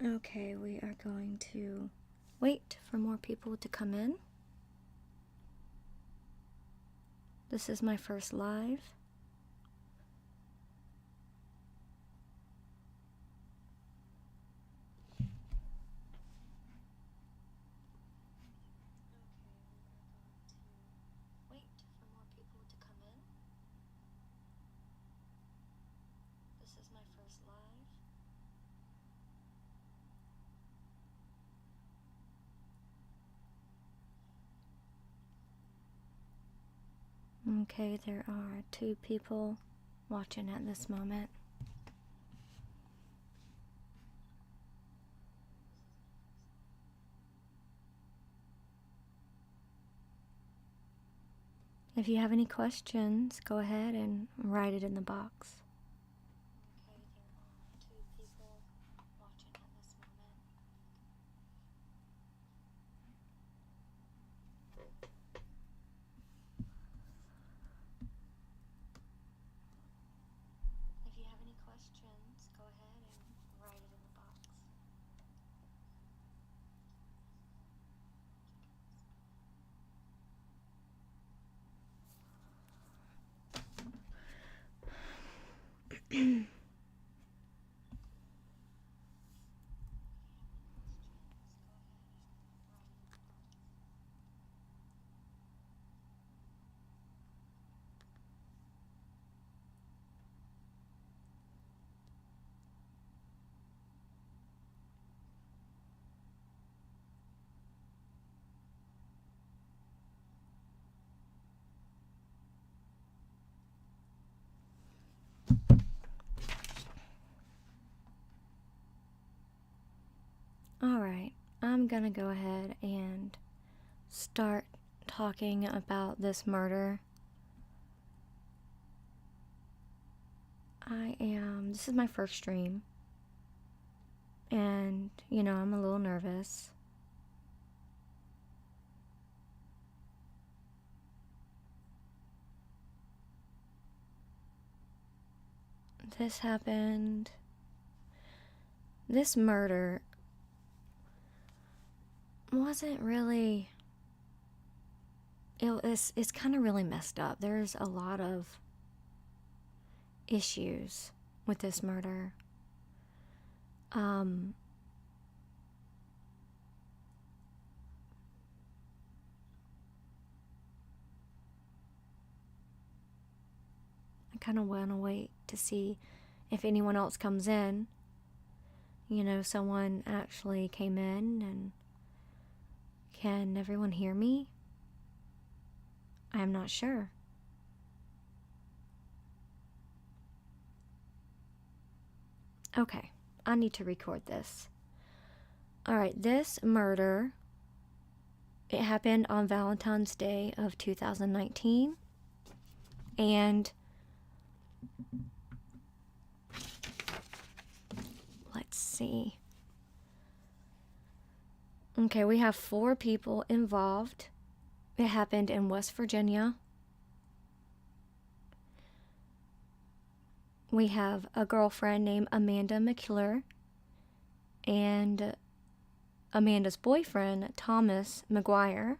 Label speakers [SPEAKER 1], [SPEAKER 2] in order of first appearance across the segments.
[SPEAKER 1] Okay, we are going to wait for more people to come in. This is my first live. Wait for more people to come in. This is my first live. Okay, there are 2 people watching at this moment. If you have any questions, go ahead and write it in the box. Okay, there are 2 people watching at this moment. If you have any questions, go ahead and write it in the box. Alright, I'm gonna go ahead and start talking about this murder. This is my first stream, and, I'm a little nervous. This happened, this murder wasn't really, it's kind of really messed up. There's a lot of issues with this murder. I kind of want to wait to see if anyone else comes in. Someone actually came in, and can everyone hear me? I'm not sure. Okay, I need to record this. Alright, this murder, it happened on Valentine's Day of 2019. And let's see. Okay, we have 4 people involved. It happened in West Virginia. We have a girlfriend named Amanda McClure and Amanda's boyfriend, Thomas McGuire,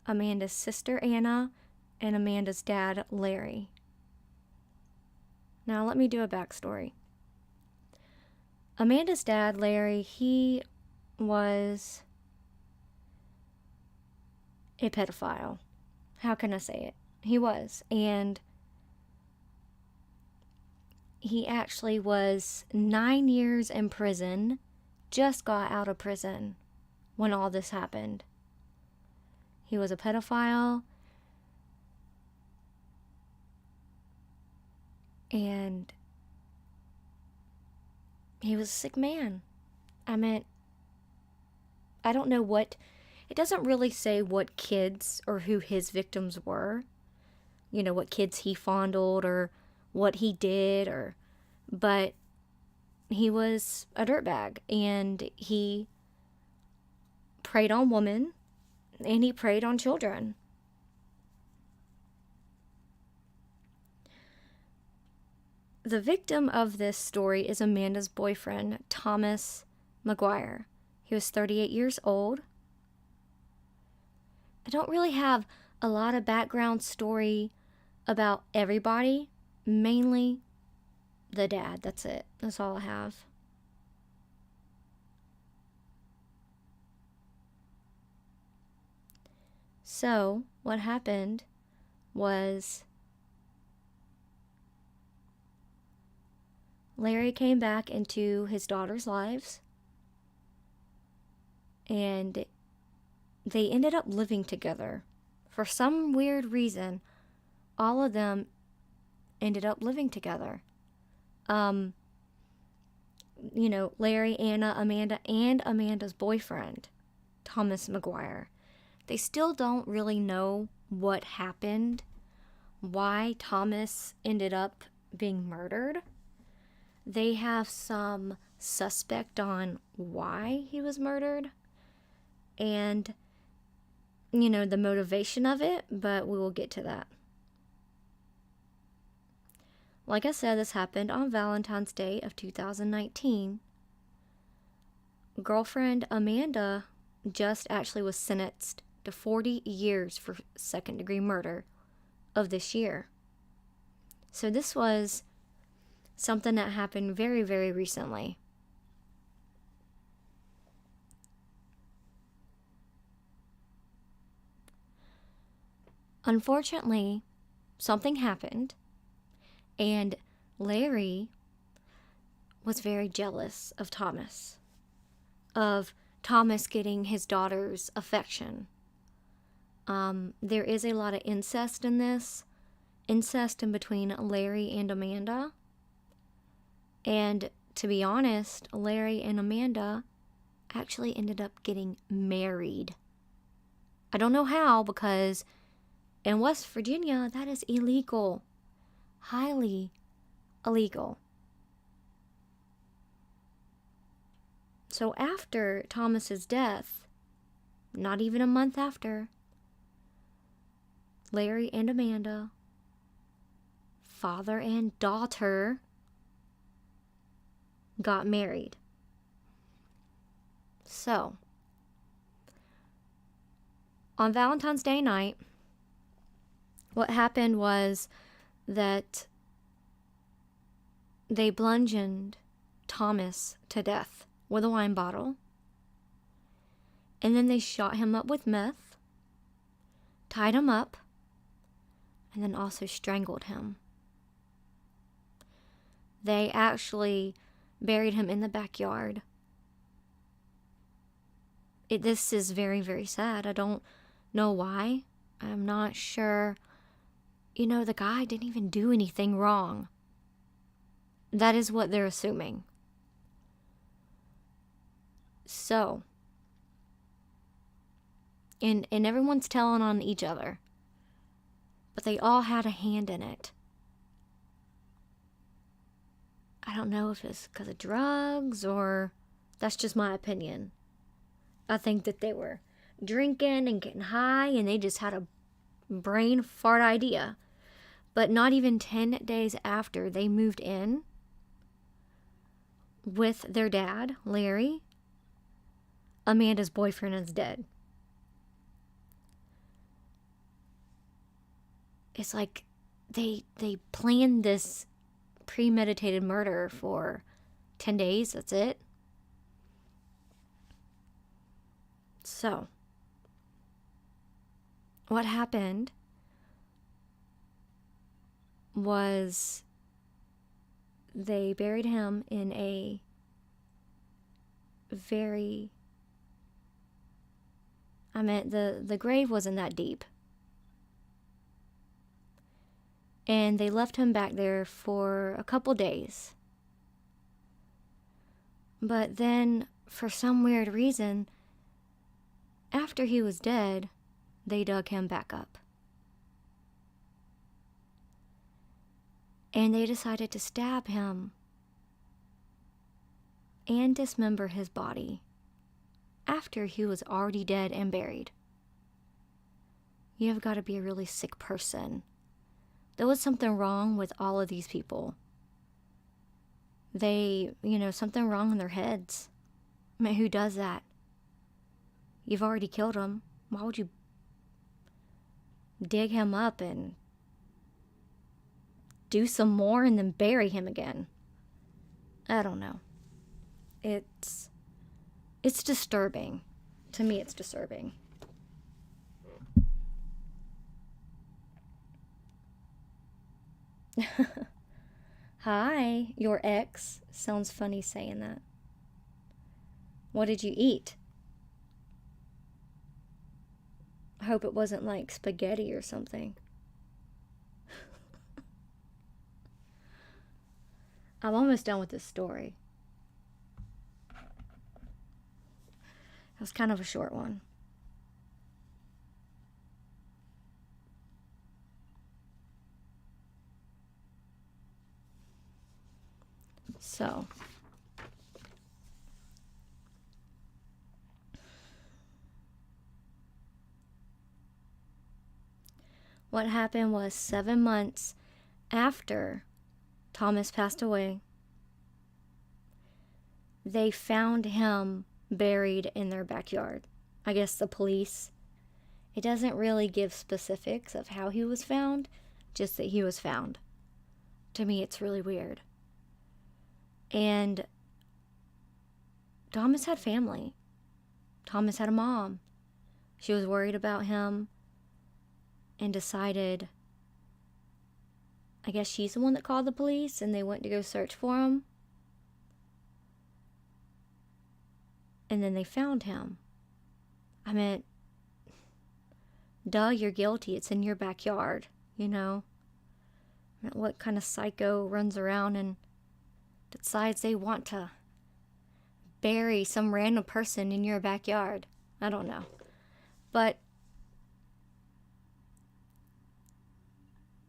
[SPEAKER 1] Amanda's sister, Anna, and Amanda's dad, Larry. Now, let me do a backstory. Amanda's dad, Larry, he was a pedophile. How can I say it? He was. And he actually was 9 years in prison, just got out of prison when all this happened. He was a pedophile, and he was a sick man. I don't know what, it doesn't really say what kids or who his victims were, what kids he fondled or what he did, but he was a dirtbag, and he preyed on women, and he preyed on children. The victim of this story is Amanda's boyfriend, Thomas McGuire. He was 38 years old. I don't really have a lot of background story about everybody, mainly the dad. That's it. That's all I have. So, what happened was Larry came back into his daughter's lives, and they ended up living together. For some weird reason, all of them ended up living together. Larry, Anna, Amanda, and Amanda's boyfriend, Thomas McGuire. They still don't really know what happened, why Thomas ended up being murdered. They have some suspect on why he was murdered and, the motivation of it, but we will get to that. Like I said, this happened on Valentine's Day of 2019. Girlfriend Amanda just actually was sentenced to 40 years for second-degree murder of this year. So this was something that happened very, very recently. Unfortunately, something happened, and Larry was very jealous of Thomas getting his daughter's affection. There is a lot of incest in between Larry and Amanda. And to be honest, Larry and Amanda actually ended up getting married. I don't know how, because in West Virginia, that is illegal. Highly illegal. So after Thomas's death, not even a month after, Larry and Amanda, father and daughter, got married. So, on Valentine's Day night, what happened was that they bludgeoned Thomas to death with a wine bottle, and then they shot him up with meth, tied him up, and then also strangled him. They actually buried him in the backyard. This is very, very sad. I don't know why. I'm not sure. The guy didn't even do anything wrong. That is what they're assuming. So, and everyone's telling on each other, but they all had a hand in it. I don't know if it's because of drugs or that's just my opinion. I think that they were drinking and getting high and they just had a brain fart idea. But not even 10 days after they moved in with their dad, Larry, Amanda's boyfriend is dead. It's like they planned this premeditated murder for 10 days. That's it. So, what happened was they buried him in a very... the grave wasn't that deep. And they left him back there for a couple days. But then, for some weird reason, after he was dead, they dug him back up. And they decided to stab him and dismember his body after he was already dead and buried. You have got to be a really sick person. There was something wrong with all of these people. They, something wrong in their heads. I mean, who does that? You've already killed him. Why would you dig him up and do some more and then bury him again? I don't know. It's disturbing. To me, it's disturbing. Hi, your ex. Sounds funny saying that. What did you eat? I hope it wasn't like spaghetti or something. I'm almost done with this story. It was kind of a short one. So, what happened was 7 months after Thomas passed away, they found him buried in their backyard. I guess the police. It doesn't really give specifics of how he was found, just that he was found. To me, it's really weird. And Thomas had family. Thomas had a mom. She was worried about him and decided, I guess she's the one that called the police and they went to go search for him. And then they found him. I mean, duh, you're guilty. It's in your backyard, you know? I mean, what kind of psycho runs around and decides they want to bury some random person in your backyard? I don't know. But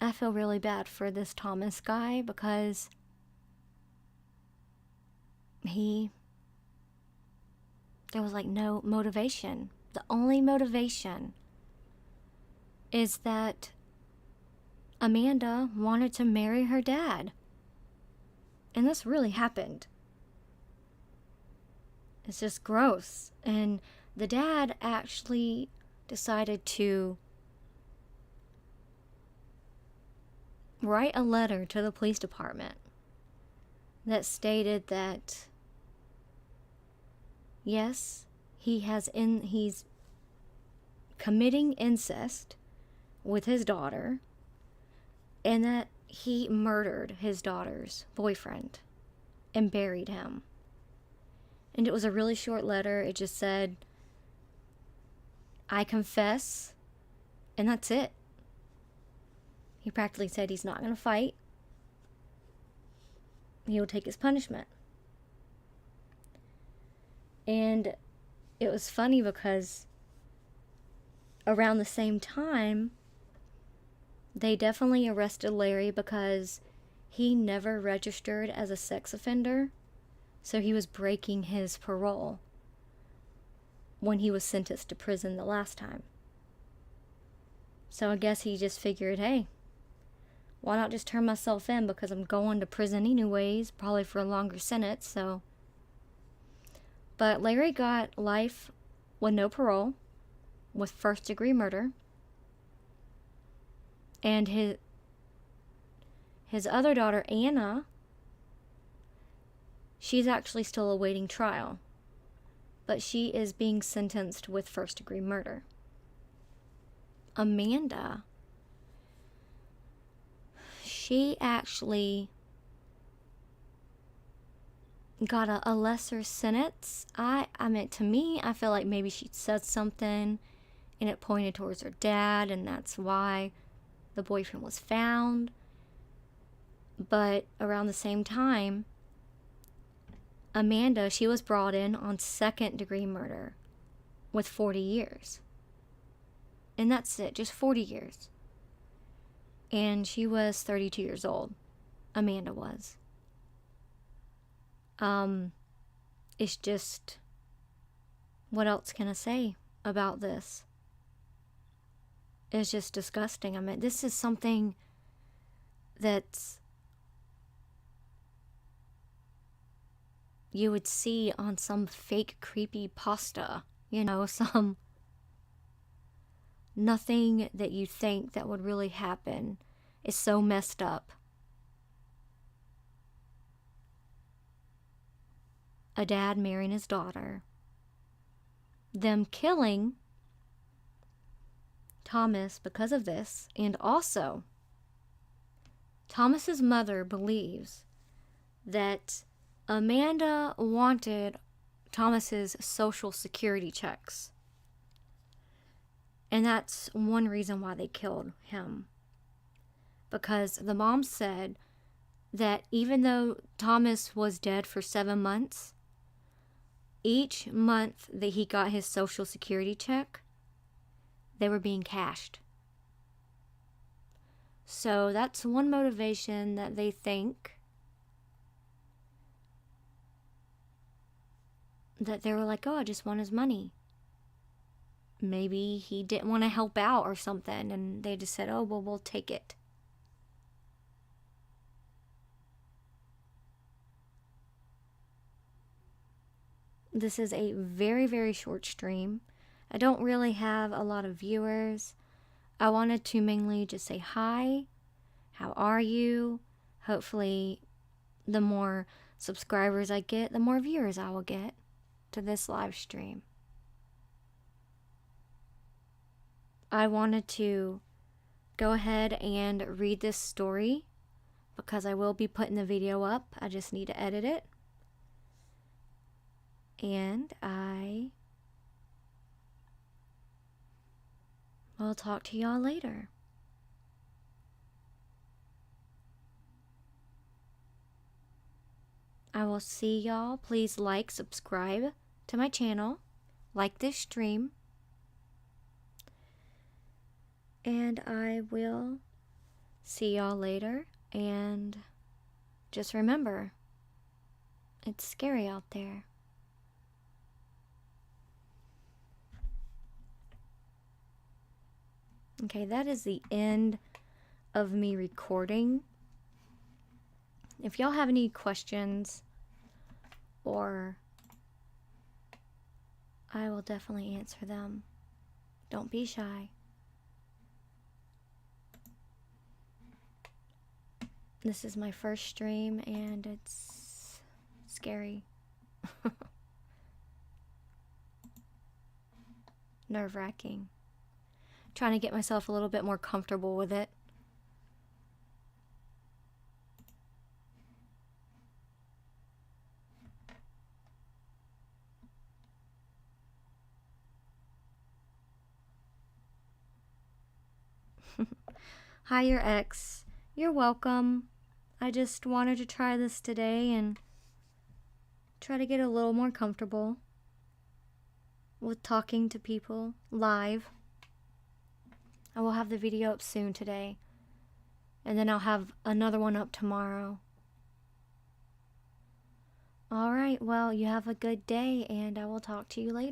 [SPEAKER 1] I feel really bad for this Thomas guy because there was like no motivation. The only motivation is that Amanda wanted to marry her dad. And this really happened. It's just gross. And the dad actually decided to write a letter to the police department that stated that yes, he's committing incest with his daughter, and that he murdered his daughter's boyfriend and buried him. And it was a really short letter. It just said, I confess, and that's it. He practically said he's not going to fight. He will take his punishment. And it was funny because around the same time, they definitely arrested Larry because he never registered as a sex offender. So he was breaking his parole when he was sentenced to prison the last time. So I guess he just figured, hey, why not just turn myself in because I'm going to prison anyways, probably for a longer sentence, so. But Larry got life with no parole, with first-degree murder. And his other daughter, Anna, she's actually still awaiting trial. But she is being sentenced with first-degree murder. Amanda, she actually got a lesser sentence. I mean, to me, I feel like maybe she said something and it pointed towards her dad, and that's why the boyfriend was found. But around the same time, Amanda, she was brought in on second-degree murder with 40 years. And that's it, just 40 years. And she was 32 years old. Amanda was. It's just, what else can I say about this? It's just disgusting. I mean, this is something that's, you would see on some fake creepy pasta, you know, some nothing that you think that would really happen is so messed up. A dad marrying his daughter, them killing Thomas because of this, and also Thomas's mother believes that Amanda wanted Thomas's social security checks. And that's one reason why they killed him. Because the mom said that even though Thomas was dead for 7 months, each month that he got his social security check, they were being cashed. So that's one motivation that they think that they were like, oh, I just want his money. Maybe he didn't want to help out or something, and they just said, oh, well, we'll take it. This is a very, very short stream. I don't really have a lot of viewers. I wanted to mainly just say hi. How are you? Hopefully, the more subscribers I get, the more viewers I will get to this live stream. I wanted to go ahead and read this story because I will be putting the video up. I just need to edit it. And I will talk to y'all later. I will see y'all. Please like, subscribe to my channel, like this stream, and I will see y'all later. And just remember, it's scary out there. Okay, that is the end of me recording. If y'all have any questions, or I will definitely answer them. Don't be shy. This is my first stream and it's scary. Nerve-wracking. Trying to get myself a little bit more comfortable with it. Hi, your ex. You're welcome. I just wanted to try this today and try to get a little more comfortable with talking to people live. I will have the video up soon today, and then I'll have another one up tomorrow. Alright, well, you have a good day, and I will talk to you later.